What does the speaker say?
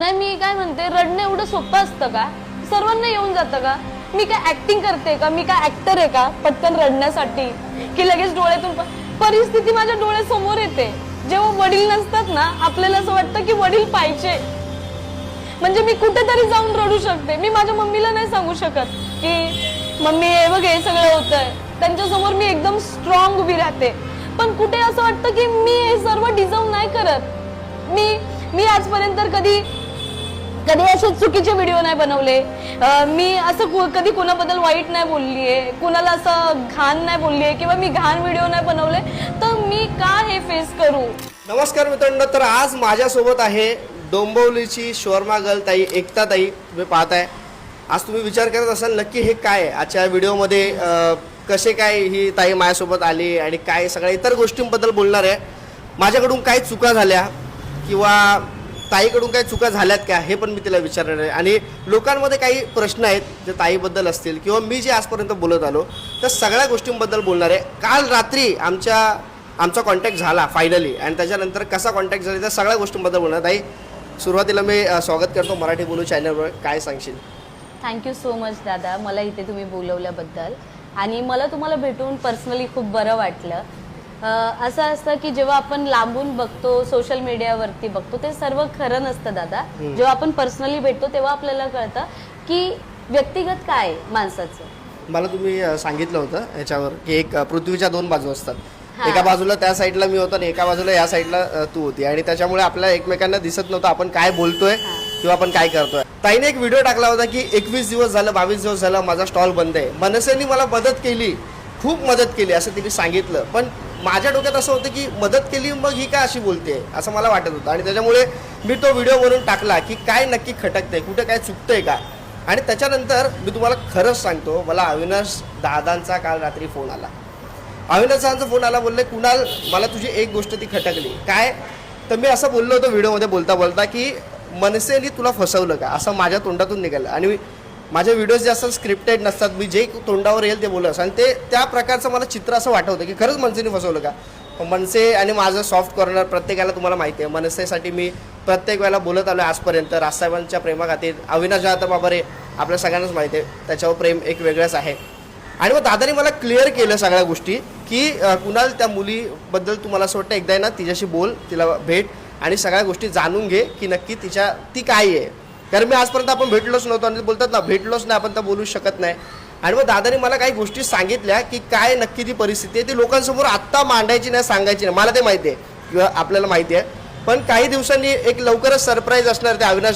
नाही मी काय म्हणते, रडणं एवढं सोपं असतं का? सर्वांना येऊन जातं का? मी काय ऍक्टिंग करते का? मी काय ऍक्टर आहे का पटकन रडण्यासाठी की लगेच डोळ्यातून परिस्थिती माझ्या डोळ्यासमोर येते. जेव्हा वडील नसतात ना, आपल्याला असं वाटतं की वडील पाहिजे, म्हणजे मी कुठेतरी जाऊन रडू शकते. मी माझ्या मम्मीला नाही सांगू शकत की मम्मी हे बघ हे सगळं होतंय. त्यांच्यासमोर मी एकदम स्ट्रॉंग उभी राहते. पण कुठे असं वाटतं की मी हे सर्व डिझर्व नाही करत. मी आजपर्यंत कधी असे चुकीचे व्हिडिओ नाही बनवले. मी असं कधी कोणाबद्दल वाईट नाही बोललीये, कोणाला असं घाण नाही बोललीये किंवा मी घाण व्हिडिओ नाही बनवले. तर मी का हे फेस करू? नमस्कार मित्रांनो, तर आज माझ्यासोबत आहे डोंबिवलीची शोरमा गर्ल ताई एकता ताई. तुम्ही पाहताय, आज तुम्ही विचार करत असाल नक्की हे काय आहे. आजच्या व्हिडिओमध्ये कसे काय ही ताई माझ्यासोबत आली आणि काय सगळ्या इतर गोष्टींबद्दल बोलणार आहे. माझ्याकडून काय चुका झाल्या किंवा ताईकडून काही चुका झाल्यात का हे पण मी तिला विचारणार आहे. आणि लोकांमध्ये काही प्रश्न आहेत जे ताईबद्दल असतील किंवा मी जे आजपर्यंत बोलत आलो त्या सगळ्या गोष्टींबद्दल बोलणार आहे. काल रात्री आमचा कॉन्टॅक्ट झाला फायनली, आणि त्याच्यानंतर कसा कॉन्टॅक्ट झाला त्या सगळ्या गोष्टींबद्दल बोलणार. ताई, सुरुवातीला मी स्वागत करतो मराठी बोलू चॅनलवर. काय सांगशील? थँक्यू सो मच दादा, मला इथे तुम्ही बोलवल्याबद्दल. आणि मला तुम्हाला भेटून पर्सनली खूप बरं वाटलं. असं असतं की जेव्हा आपण लांबून बघतो, सोशल मीडियावरती बघतो, ते सर्व खरं नसतं दादा. जेव्हा आपण पर्सनली भेटतो तेव्हा आपल्याला कळतं की व्यक्तिगत काय माणसाचं. मला तुम्ही सांगितलं होतं ह्याच्यावर की एक पृथ्वीच्या दोन बाजू असतात. एका बाजूला त्या साईडला मी होतो आणि एका बाजूला या साईडला तू होती, आणि त्याच्यामुळे आपल्याला एकमेकांना दिसत नव्हतं आपण काय बोलतोय किंवा आपण काय करतोय. ताईने एक व्हिडिओ टाकला होता की 21 दिवस झालं, 22 दिवस झालं माझा स्टॉल बंद आहे. मनसेने मला मदत केली, खूप मदत केली असं तिने सांगितलं. पण माझ्या डोक्यात असं होतं की मदत केली मग ही काय अशी बोलते असं मला वाटत होतं. आणि त्याच्यामुळे मी तो व्हिडिओ बनवून टाकला की काय नक्की खटकतंय, कुठे काय चुकतंय का. आणि त्याच्यानंतर मी तुम्हाला खरंच सांगतो, मला अविनाश दादांचा काल रात्री फोन आला. अविनाश दादांचा फोन आला, बोलले कुणाल मला तुझी एक गोष्ट ती खटकली. काय तर मी असं बोललो होतो व्हिडिओमध्ये बोलता बोलता की मनसेने तुला फसवलं का, असं माझ्या तोंडातून निघालं. आणि माझे व्हिडिओज जे असतात स्क्रिप्टेड नसतात, मी जे तोंडावर येईल ते बोलत आणि ते त्या प्रकारचं मला चित्र असं वाटत होतं की खरंच मनसेने फसवलं का. मनसे आणि माझं सॉफ्ट कॉर्नर प्रत्येकाला तुम्हाला माहिती आहे. मनसेसाठी मी प्रत्येक वेळेला बोलत आलो आजपर्यंत. राजसाहेबांच्या प्रेमाखातीर. अविनाश दादा बाबा रे आपल्या सगळ्यांनाच माहिती आहे, त्याच्यावर प्रेम एक वेगळंच आहे. आणि मग दादाने मला क्लिअर केलं सगळ्या गोष्टी की कुणाल त्या मुलीबद्दल तुम्हाला असं वाटतं एकदा ना तिच्याशी बोल, तिला भेट आणि सगळ्या गोष्टी जाणून घे की नक्की ती काय आहे. कारण मी आजपर्यंत आपण भेटलोच नव्हतो आणि बोलतात ना भेटलोच नाही आपण तर बोलू शकत नाही. आणि मग दादाने मला काही गोष्टी सांगितल्या की काय नक्की ती परिस्थिती आहे, ती लोकांसमोर आत्ता मांडायची नाही, सांगायची नाही. मला ते माहिती आहे किंवा आपल्याला माहिती आहे, पण काही दिवसांनी एक लवकरच सरप्राईज असणार ते अविनाश